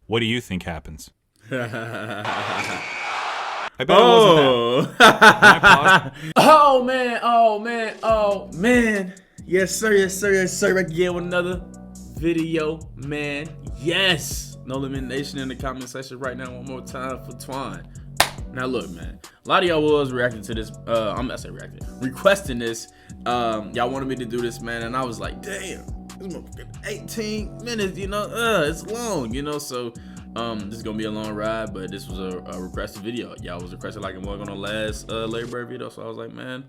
What do you think happens? I bet it wasn't that. Oh man. Yes sir. Back again with another video, man. Yes. No Limit Nation in the comment section right now. One more time for Twon. Now look, man. A lot of y'all was reacting to this. I'm not saying reacting, requesting this. Y'all wanted me to do this, man, and I was like, damn, this motherfucking 18 minutes. You know, it's long. You know, so. This is gonna be a long ride, but this was a requested video. Y'all was requested like it was on the last Larry Bird video, so I was like, man,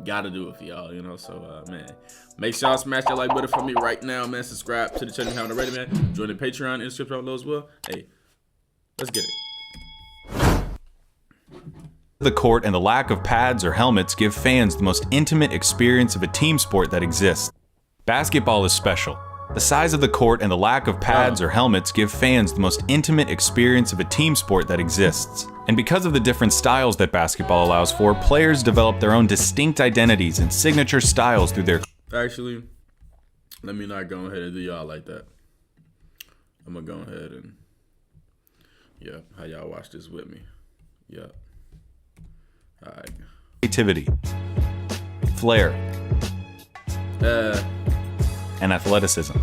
gotta do it for y'all, you know. So man, make sure y'all smash that like button for me right now, man. Subscribe to the channel if you haven't already, man. Join the Patreon in the description below as well. Hey, let's get it. The court and the lack of pads or helmets give fans the most intimate experience of a team sport that exists. Basketball is special. The size of the court and the lack of pads or helmets give fans the most intimate experience of a team sport that exists. And because of the different styles that basketball allows for, players develop their own distinct identities and signature styles through their... Actually, let me not go ahead and do y'all like that. I'm gonna go ahead and... yeah, how y'all watch this with me. Yeah. Alright. Creativity, flair, and athleticism.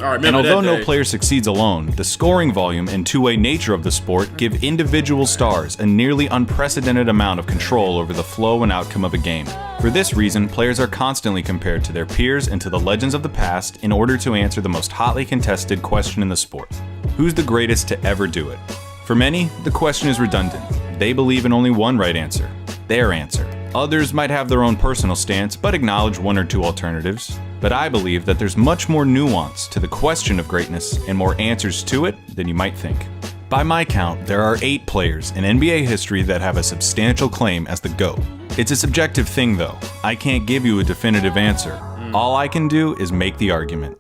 And although no player succeeds alone, the scoring volume and two-way nature of the sport give individual stars a nearly unprecedented amount of control over the flow and outcome of a game. For this reason, players are constantly compared to their peers and to the legends of the past in order to answer the most hotly contested question in the sport. Who's the greatest to ever do it? For many, the question is redundant. They believe in only one right answer, their answer. Others might have their own personal stance, but acknowledge one or two alternatives. But I believe that there's much more nuance to the question of greatness and more answers to it than you might think. By my count, there are 8 players in NBA history that have a substantial claim as the GOAT. It's a subjective thing though. I can't give you a definitive answer. All I can do is make the argument.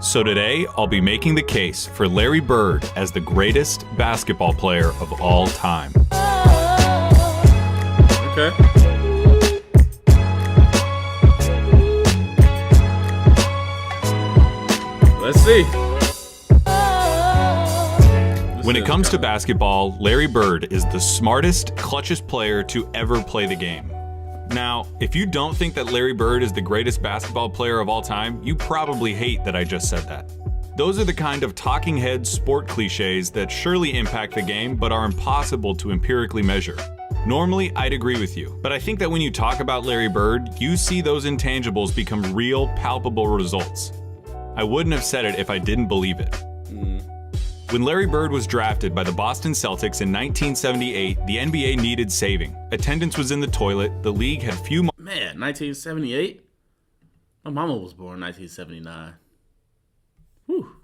So today, I'll be making the case for Larry Bird as the greatest basketball player of all time. Okay. Let's see. When it comes to basketball, Larry Bird is the smartest, clutchest player to ever play the game. Now, if you don't think that Larry Bird is the greatest basketball player of all time, you probably hate that I just said that. Those are the kind of talking head sport cliches that surely impact the game but are impossible to empirically measure. Normally, I'd agree with you, but I think that when you talk about Larry Bird, you see those intangibles become real, palpable results. I wouldn't have said it if I didn't believe it. When Larry Bird was drafted by the Boston Celtics in 1978, the NBA needed saving. Attendance was in the toilet, the league had few... Man, 1978? My mama was born in 1979. Whew.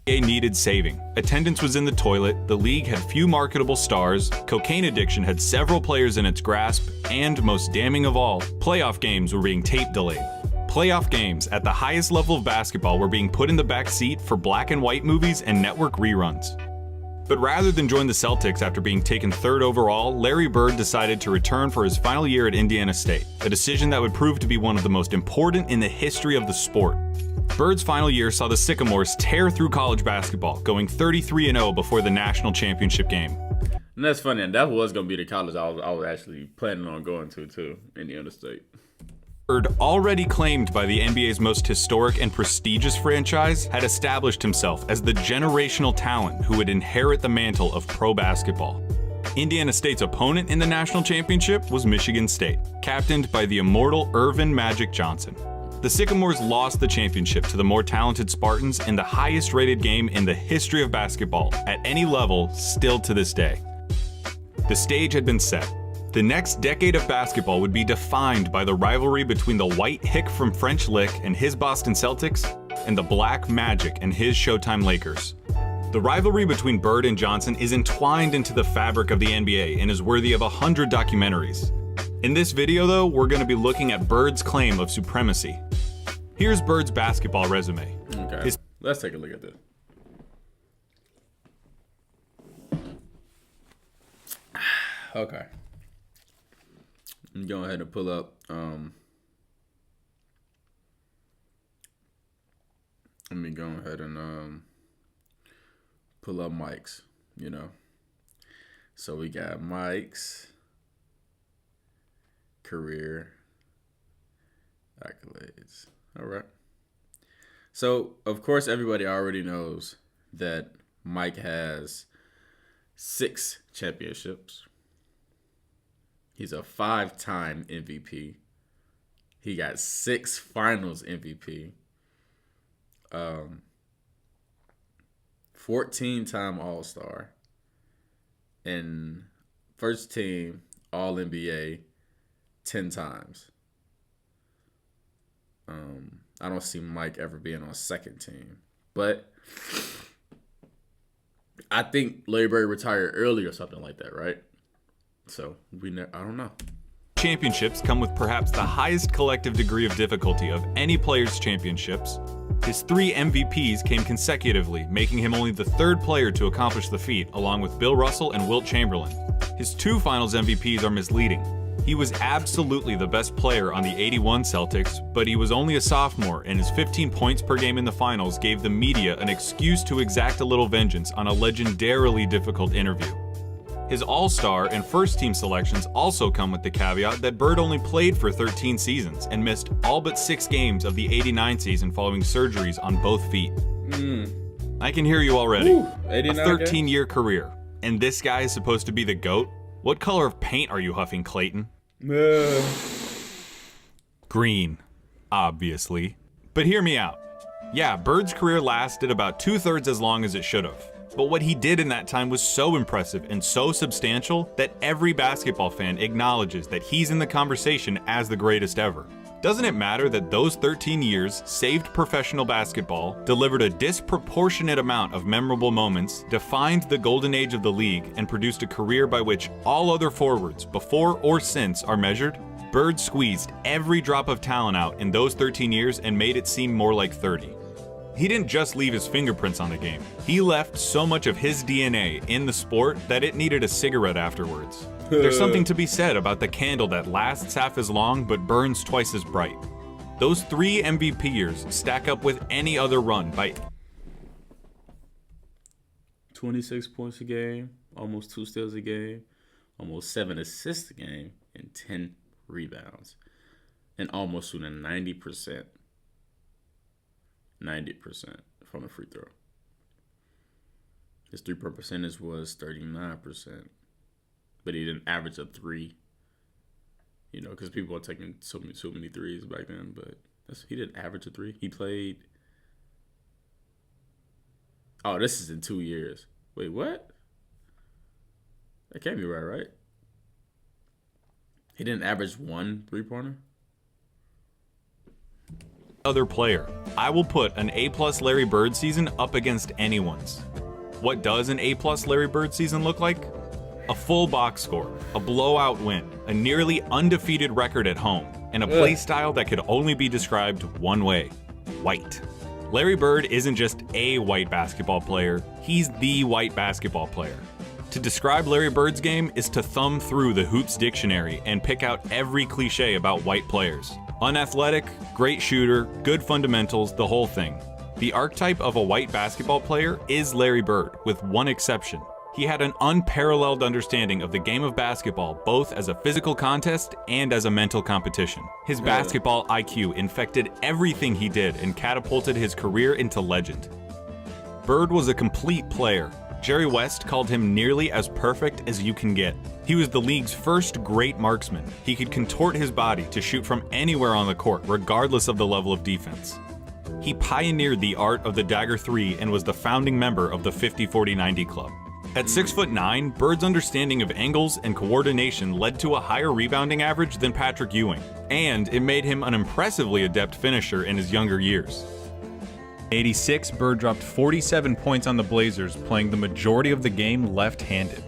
Needed saving. Attendance was in the toilet, the league had few marketable stars, cocaine addiction had several players in its grasp, and most damning of all, playoff games were being tape delayed. Playoff games at the highest level of basketball were being put in the back seat for black and white movies and network reruns. But rather than join the Celtics after being taken 3rd overall, Larry Bird decided to return for his final year at Indiana State, a decision that would prove to be one of the most important in the history of the sport. Bird's final year saw the Sycamores tear through college basketball, going 33-0 before the national championship game. And that's funny, and that was going to be the college I was actually planning on going to, too, Indiana State. Bird, already claimed by the NBA's most historic and prestigious franchise, had established himself as the generational talent who would inherit the mantle of pro basketball. Indiana State's opponent in the national championship was Michigan State, captained by the immortal Earvin Magic Johnson. The Sycamores lost the championship to the more talented Spartans in the highest rated game in the history of basketball at any level still to this day. The stage had been set. The next decade of basketball would be defined by the rivalry between the white hick from French Lick and his Boston Celtics and the black Magic and his Showtime Lakers. The rivalry between Bird and Johnson is entwined into the fabric of the NBA and is worthy of 100 documentaries. In this video though, we're going to be looking at Bird's claim of supremacy. Here's Bird's basketball resume. Okay, let's take a look at this. Okay. I'm going ahead and pull up Let me go ahead and pull up Mike's, you know. So we got Mike's career accolades. All right. So, of course, everybody already knows that Mike has 6 championships. He's a 5-time MVP. He got 6 finals MVP. 14-time All-Star. And first team All-NBA 10 times. I don't see Mike ever being on second team. But I think Larry Bird retired early or something like that, right? So I don't know. Championships come with perhaps the highest collective degree of difficulty of any player's championships. His 3 MVPs came consecutively, making him only the 3rd player to accomplish the feat, along with Bill Russell and Wilt Chamberlain. His 2 Finals MVPs are misleading. He was absolutely the best player on the '81 Celtics, but he was only a sophomore, and his 15 points per game in the finals gave the media an excuse to exact a little vengeance on a legendarily difficult interview. His All-Star and first-team selections also come with the caveat that Bird only played for 13 seasons and missed all but 6 games of the '89 season following surgeries on both feet. I can hear you already. A 13-year career, and this guy is supposed to be the GOAT? What color of paint are you huffing, Clayton? Green, obviously. But hear me out. Yeah, Bird's career lasted about 2/3 as long as it should have. But what he did in that time was so impressive and so substantial that every basketball fan acknowledges that he's in the conversation as the greatest ever. Doesn't it matter that those 13 years saved professional basketball, delivered a disproportionate amount of memorable moments, defined the golden age of the league, and produced a career by which all other forwards, before or since, are measured? Bird squeezed every drop of talent out in those 13 years and made it seem more like 30. He didn't just leave his fingerprints on the game. He left so much of his DNA in the sport that it needed a cigarette afterwards. There's something to be said about the candle that lasts half as long but burns twice as bright. Those 3 MVP years stack up with any other run by 26 points a game, almost 2 steals a game, almost 7 assists a game, and 10 rebounds. And almost shooting 90% from the free throw. His 3-point percentage was 39%. But he didn't average a 3, you know, because people were taking so many threes back then. But he didn't average a 3. He played. Oh, this is in 2 years. Wait, what? That can't be right? He didn't average 1 3-pointer. other player. I will put an A+ Larry Bird season up against anyone's. What does an A+ Larry Bird season look like? A full box score, a blowout win, a nearly undefeated record at home, and a play style that could only be described one way: white. Larry Bird isn't just a white basketball player, he's the white basketball player. To describe Larry Bird's game is to thumb through the Hoops dictionary and pick out every cliche about white players. Unathletic, great shooter, good fundamentals, the whole thing. The archetype of a white basketball player is Larry Bird, with one exception. He had an unparalleled understanding of the game of basketball, both as a physical contest and as a mental competition. His basketball IQ infected everything he did and catapulted his career into legend. Bird was a complete player. Jerry West called him nearly as perfect as you can get. He was the league's first great marksman. He could contort his body to shoot from anywhere on the court, regardless of the level of defense. He pioneered the art of the dagger 3 and was the founding member of the 50-40-90 club. At 6'9", Bird's understanding of angles and coordination led to a higher rebounding average than Patrick Ewing, and it made him an impressively adept finisher in his younger years. In '86, Bird dropped 47 points on the Blazers, playing the majority of the game left-handed.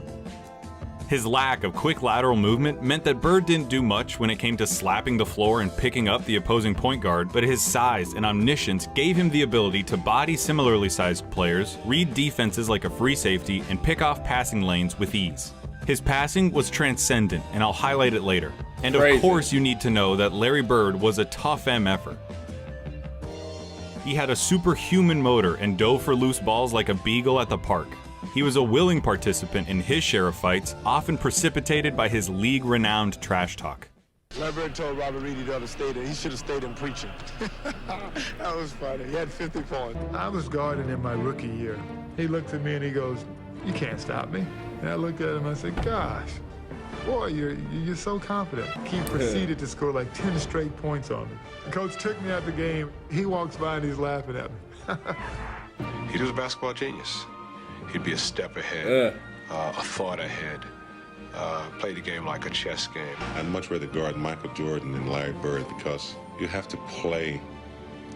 His lack of quick lateral movement meant that Bird didn't do much when it came to slapping the floor and picking up the opposing point guard, but his size and omniscience gave him the ability to body similarly sized players, read defenses like a free safety, and pick off passing lanes with ease. His passing was transcendent, and I'll highlight it later. And of course you need to know that Larry Bird was a tough MFer. He had a superhuman motor and dove for loose balls like a beagle at the park. He was a willing participant in his share of fights, often precipitated by his league-renowned trash talk. Levert told Robert Reedy the other state that he should have stayed in preaching. That was funny. He had 50 points. I was guarding in my rookie year. He looked at me and he goes, "You can't stop me." And I looked at him and I said, "Gosh, boy, you're so confident." He proceeded to score like 10 straight points on me. The coach took me out the game. He walks by and he's laughing at me. He was a basketball genius. He'd be a step ahead, a thought ahead. Play the game like a chess game. I'd much rather guard Michael Jordan than Larry Bird because you have to play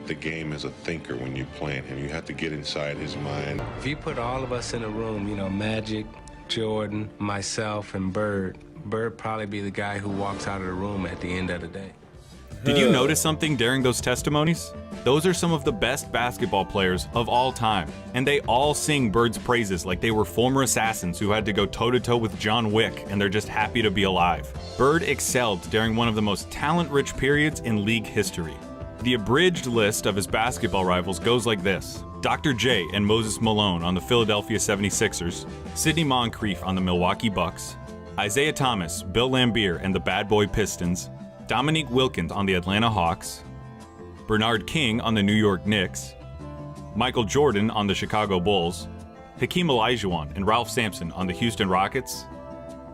the game as a thinker when you're playing him. You have to get inside his mind. If you put all of us in a room, you know, Magic, Jordan, myself, and Bird probably be the guy who walks out of the room at the end of the day. Did you notice something during those testimonies? Those are some of the best basketball players of all time, and they all sing Bird's praises like they were former assassins who had to go toe-to-toe with John Wick and they're just happy to be alive. Bird excelled during one of the most talent-rich periods in league history. The abridged list of his basketball rivals goes like this: Dr. J and Moses Malone on the Philadelphia 76ers, Sidney Moncrief on the Milwaukee Bucks, Isaiah Thomas, Bill Laimbeer and the Bad Boy Pistons, Dominique Wilkins on the Atlanta Hawks, Bernard King on the New York Knicks, Michael Jordan on the Chicago Bulls, Hakeem Olajuwon and Ralph Sampson on the Houston Rockets,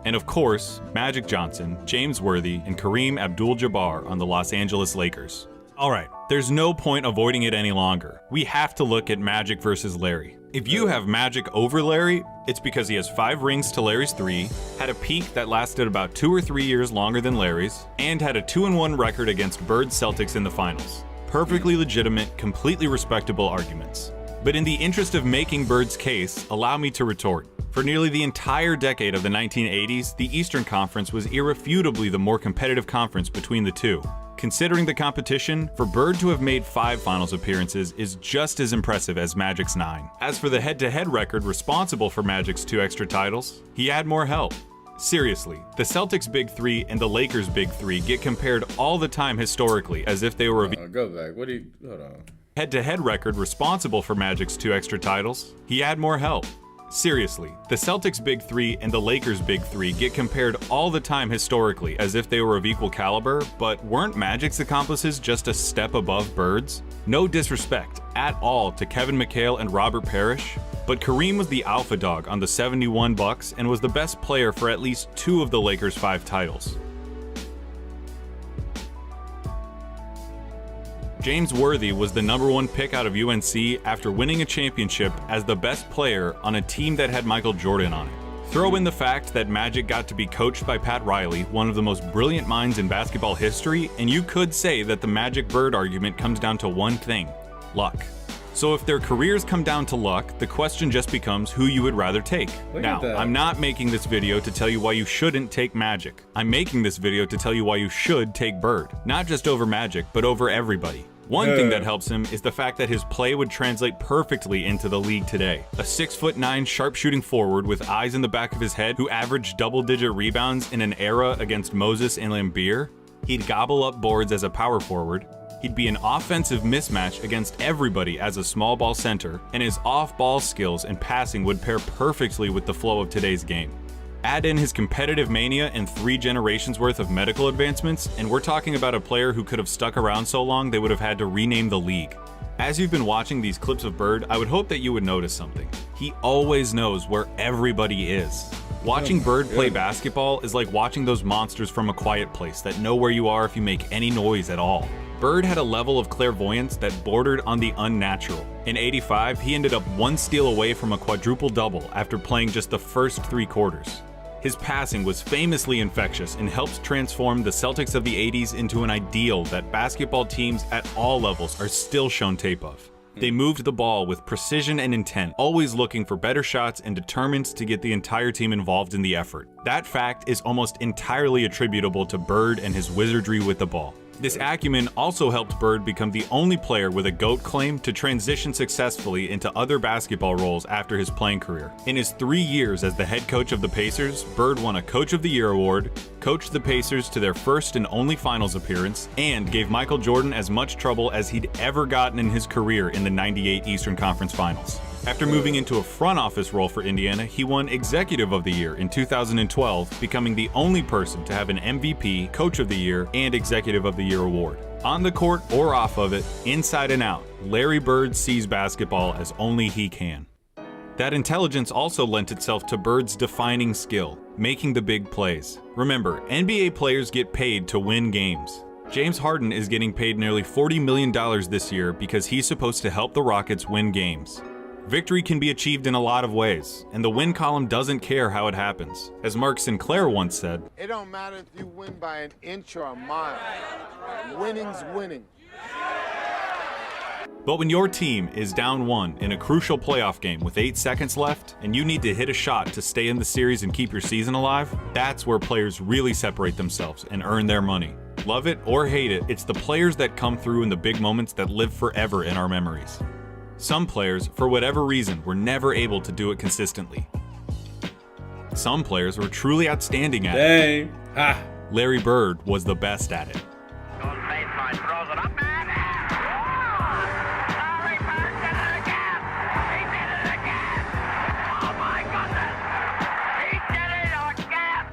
and of course, Magic Johnson, James Worthy, and Kareem Abdul-Jabbar on the Los Angeles Lakers. Alright, there's no point avoiding it any longer. We have to look at Magic versus Larry. If you have Magic over Larry, it's because he has 5 rings to Larry's 3, had a peak that lasted about 2 or 3 years longer than Larry's, and had a 2-1 record against Bird's Celtics in the finals. Perfectly legitimate, completely respectable arguments. But in the interest of making Bird's case, allow me to retort. For nearly the entire decade of the 1980s, the Eastern Conference was irrefutably the more competitive conference between the two. Considering the competition, for Bird to have made 5 finals appearances is just as impressive as Magic's 9. As for the head-to-head record responsible for Magic's 2 extra titles, he had more help. Seriously, the Celtics' Big 3 and the Lakers' Big 3 get compared all the time historically as if they were Go back. Hold on. Head-to-head record responsible for Magic's 2 extra titles. He had more help. Seriously, the Celtics' Big 3 and the Lakers' Big 3 get compared all the time historically as if they were of equal caliber, but weren't Magic's accomplices just a step above Bird's? No disrespect at all to Kevin McHale and Robert Parrish, but Kareem was the alpha dog on the 71 Bucks and was the best player for at least 2 of the Lakers' 5 titles. James Worthy was the #1 pick out of UNC after winning a championship as the best player on a team that had Michael Jordan on it. Throw in the fact that Magic got to be coached by Pat Riley, one of the most brilliant minds in basketball history, and you could say that the Magic-Bird argument comes down to one thing: luck. So if their careers come down to luck, the question just becomes who you would rather take. Now, I'm not making this video to tell you why you shouldn't take Magic. I'm making this video to tell you why you should take Bird. Not just over Magic, but over everybody. One thing that helps him is the fact that his play would translate perfectly into the league today. A 6'9" sharpshooting forward with eyes in the back of his head who averaged double-digit rebounds in an era against Moses and Laimbeer. He'd gobble up boards as a power forward. He'd be an offensive mismatch against everybody as a small ball center, and his off-ball skills and passing would pair perfectly with the flow of today's game. Add in his competitive mania and 3 generations worth of medical advancements, and we're talking about a player who could have stuck around so long they would have had to rename the league. As you've been watching these clips of Bird, I would hope that you would notice something. He always knows where everybody is. Watching Bird play basketball is like watching those monsters from A Quiet Place that know where you are if you make any noise at all. Bird had a level of clairvoyance that bordered on the unnatural. In '85, he ended up 1 steal away from a quadruple-double after playing just the first 3 quarters. His passing was famously infectious and helped transform the Celtics of the 80s into an ideal that basketball teams at all levels are still shown tape of. They moved the ball with precision and intent, always looking for better shots and determined to get the entire team involved in the effort. That fact is almost entirely attributable to Bird and his wizardry with the ball. This acumen also helped Bird become the only player with a GOAT claim to transition successfully into other basketball roles after his playing career. In his 3 years as the head coach of the Pacers, Bird won a Coach of the Year award, coached the Pacers to their first and only finals appearance, and gave Michael Jordan as much trouble as he'd ever gotten in his career in the '98 Eastern Conference Finals. After moving into a front office role for Indiana, he won Executive of the Year in 2012, becoming the only person to have an MVP, Coach of the Year, and Executive of the Year award. On the court or off of it, inside and out, Larry Bird sees basketball as only he can. That intelligence also lent itself to Bird's defining skill, making the big plays. Remember, NBA players get paid to win games. James Harden is getting paid nearly $40 million this year because he's supposed to help the Rockets win games. Victory can be achieved in a lot of ways, and the win column doesn't care how it happens. As Mark Sinclair once said, "It don't matter if you win by an inch or a mile. Winning's winning." But when your team is down 1 in a crucial playoff game with 8 seconds left, and you need to hit a shot to stay in the series and keep your season alive, that's where players really separate themselves and earn their money. Love it or hate it, it's the players that come through in the big moments that live forever in our memories. Some players, for whatever reason, were never able to do it consistently. Some players were truly outstanding at it. Dang. Ha. Larry Bird was the best at it.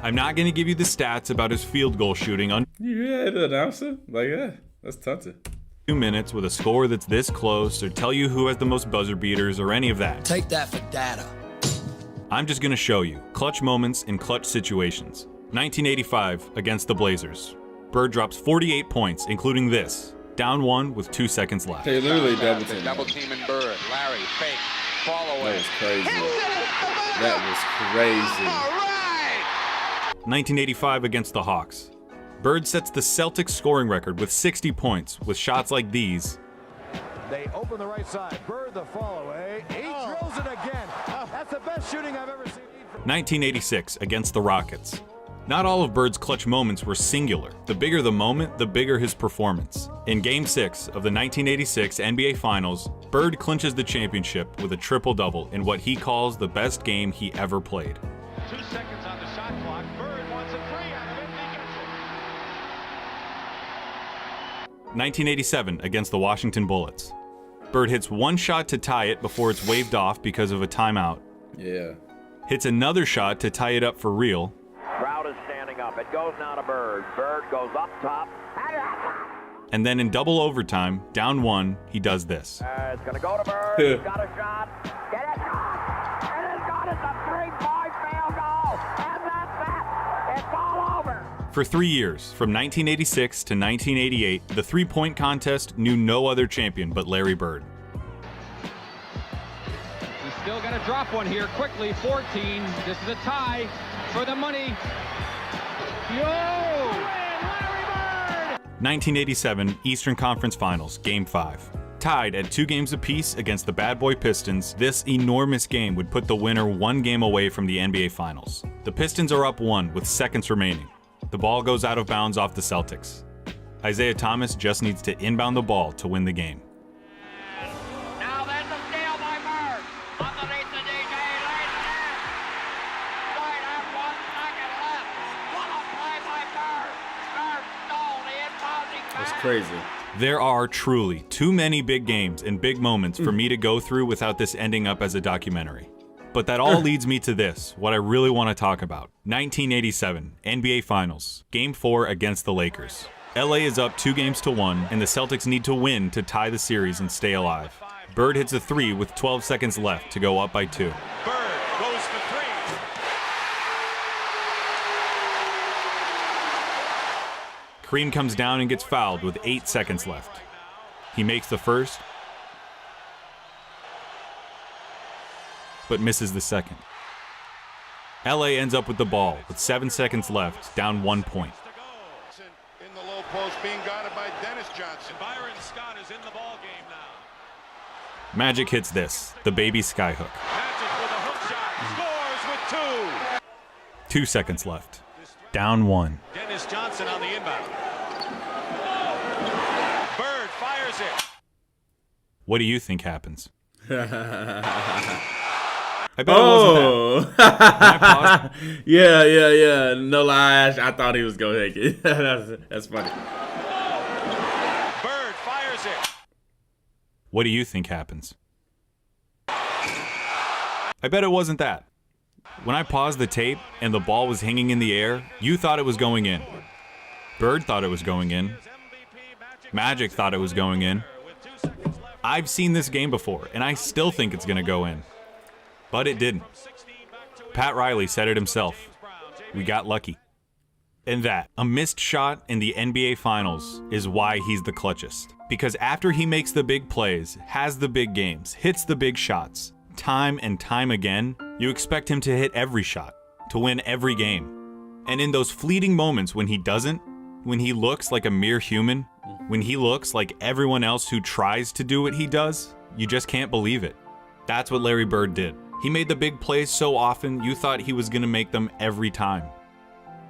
I'm not going to give you the stats about his field goal shooting on Yeah, the announcer? Like, yeah, that's taunted. 2 minutes with a score that's this close, or tell you who has the most buzzer beaters, or any of that. Take that for data. I'm just gonna show you clutch moments in clutch situations. 1985 against the Blazers. Bird drops 48 points, including this. Down 1 with 2 seconds left. They literally double team. Double teaming Bird. Larry, fake, fall That away. was crazy. That was crazy. 1985 against the Hawks. Bird sets the Celtics scoring record with 60 points with shots like these. They open the right side. Bird the fall away. He drills it again. That's the best shooting I've ever seen. 1986 against the Rockets. Not all of Bird's clutch moments were singular. The bigger the moment, the bigger his performance. In Game 6 of the 1986 NBA Finals, Bird clinches the championship with a triple-double in what he calls the best game he ever played. 2 seconds on the shot clock. Bird wants a 3 out of it. 1987 against the Washington Bullets. Bird hits one shot to tie it before it's waved off because of a timeout. Yeah. Hits another shot to tie it up for real. Crowd is standing up. It goes now to Bird. Bird goes up top. And then in double overtime, down 1, he does this. It's going to go to Bird. He's got a shot. Get it. It is good. It's a 3-point field goal. And that's that. It's all over. For 3 years, from 1986 to 1988, the three-point contest knew no other champion but Larry Bird. He's still got to drop one here quickly. 14. This is a tie for the money. Yo! 1987 Eastern Conference Finals, Game 5. Tied at 2 games apiece against the Bad Boy Pistons, this enormous game would put the winner 1 game away from the NBA Finals. The Pistons are up 1 with seconds remaining. The ball goes out of bounds off the Celtics. Isaiah Thomas just needs to inbound the ball to win the game. Now there's a steal by Bird. Underneath the DJ. Lays it in. Right at 1 second left. What a play by Bird. Bird stole the impounding. That's crazy. There are truly too many big games and big moments for me to go through without this ending up as a documentary. But that all leads me to this, what I really want to talk about. 1987, NBA Finals, Game 4 against the Lakers. LA is up 2-1, and the Celtics need to win to tie the series and stay alive. Bird hits a 3 with 12 seconds left to go up by 2. Bird goes for 3. Kareem comes down and gets fouled with 8 seconds left. He makes the first, but misses the second. LA ends up with the ball with 7 seconds left, down 1 point. In the low post, being guarded by Dennis Johnson. Byron Scott is in the ball game now. Magic hits this, the baby skyhook. Magic with a hook shot. Scores with 2. 2 seconds left, down 1. Dennis Johnson on the inbound. What do you think happens? I bet it wasn't that. Yeah. No lie, I thought he was gonna take it. That's funny. Bird fires it. What do you think happens? I bet it wasn't that. When I paused the tape and the ball was hanging in the air, you thought it was going in. Bird thought it was going in. Magic thought it was going in. I've seen this game before, and I still think it's gonna go in. But it didn't. Pat Riley said it himself. We got lucky. And that, a missed shot in the NBA Finals, is why he's the clutchest. Because after he makes the big plays, has the big games, hits the big shots, time and time again, you expect him to hit every shot, to win every game. And in those fleeting moments when he doesn't, when he looks like a mere human, when he looks like everyone else who tries to do what he does, you just can't believe it. That's what Larry Bird did. He made the big plays so often you thought he was going to make them every time.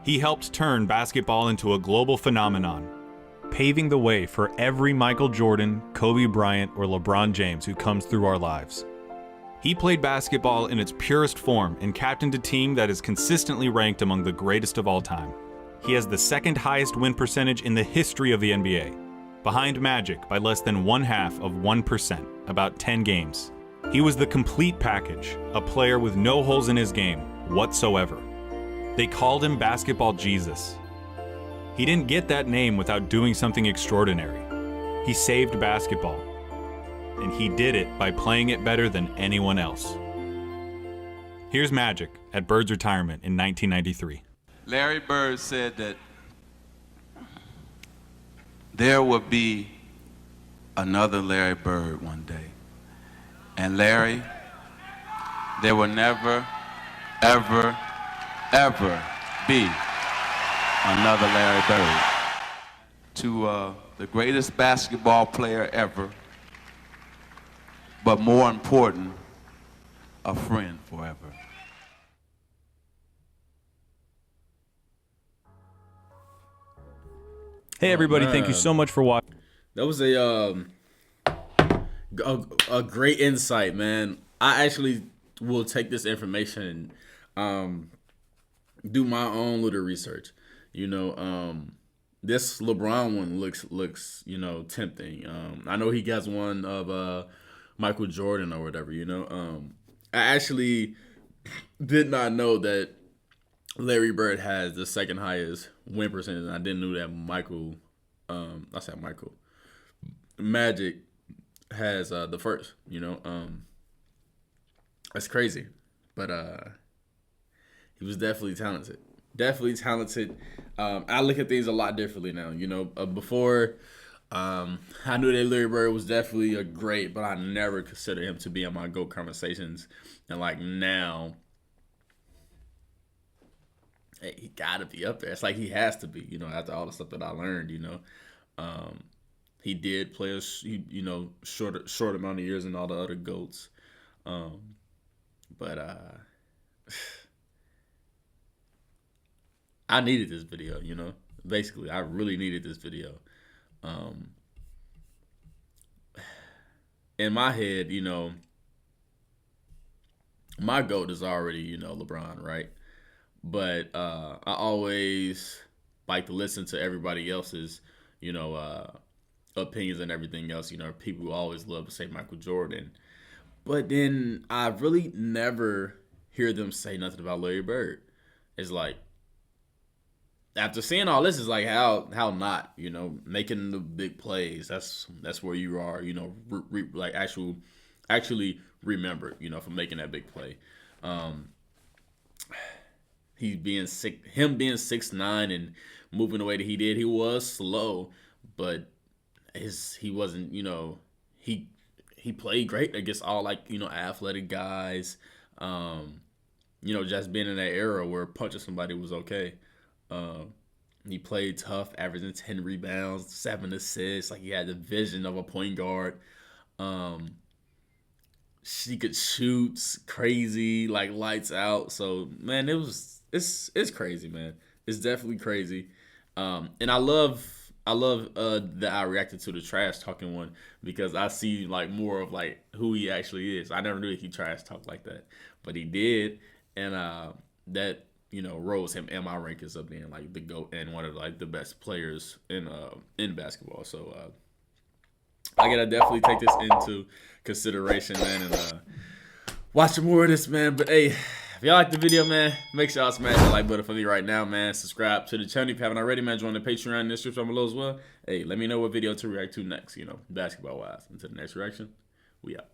He helped turn basketball into a global phenomenon, paving the way for every Michael Jordan, Kobe Bryant, or LeBron James who comes through our lives. He played basketball in its purest form and captained a team that is consistently ranked among the greatest of all time. He has the second highest win percentage in the history of the NBA, behind Magic by less than 0.5%, about 10 games. He was the complete package, a player with no holes in his game whatsoever. They called him Basketball Jesus. He didn't get that name without doing something extraordinary. He saved basketball, and he did it by playing it better than anyone else. Here's Magic at Bird's retirement in 1993. Larry Bird said that there would be another Larry Bird one day. And Larry, there will never, ever, ever be another Larry Bird. To the greatest basketball player ever, but more important, a friend forever. Hey everybody, thank you so much for watching. That was a great insight, man. I actually will take this information and do my own little research. This LeBron one looks tempting. I know he got one of Michael Jordan or whatever. I actually did not know that Larry Bird has the second highest win percentage, and I didn't know that Magic has the first. That's crazy, but he was definitely talented. I look at things a lot differently now. Before I knew that Larry Bird was definitely a great, but I never considered him to be in my GOAT conversations. And like now, hey, he gotta be up there. It's like he has to be, after all the stuff that I learned, He did play a short amount of years in all the other GOATs. But I needed this video, Basically, I really needed this video. In my head, my GOAT is already, LeBron, right? But I always like to listen to everybody else's, opinions and everything else. People always love to say Michael Jordan. But then I really never hear them say nothing about Larry Bird. It's like, after seeing all this, is like how not, making the big plays. That's where you are, actually remembered, for making that big play. Him being 6'9" and moving the way that he did, he was slow, but he wasn't, he played great against all athletic guys. Just being in that era where punching somebody was okay. He played tough, averaging 10 rebounds, 7 assists. Like, he had the vision of a point guard. She could shoot crazy, like lights out. So, man, it's crazy, man. It's definitely crazy. And I love I love that I reacted to the trash talking one, because I see like more of like who he actually is. I never knew he trash talked like that, but he did, and that, you know, rose him in my rankings of being like the GOAT and one of like the best players in basketball. So I gotta definitely take this into consideration, man, and watch more of this, man. But hey, if y'all like the video, man, make sure y'all smash the like button for me right now, man. Subscribe to the channel if you haven't already, man. Join the Patreon in the description below as well. Hey, let me know what video to react to next, you know, basketball wise. Until the next reaction, we out.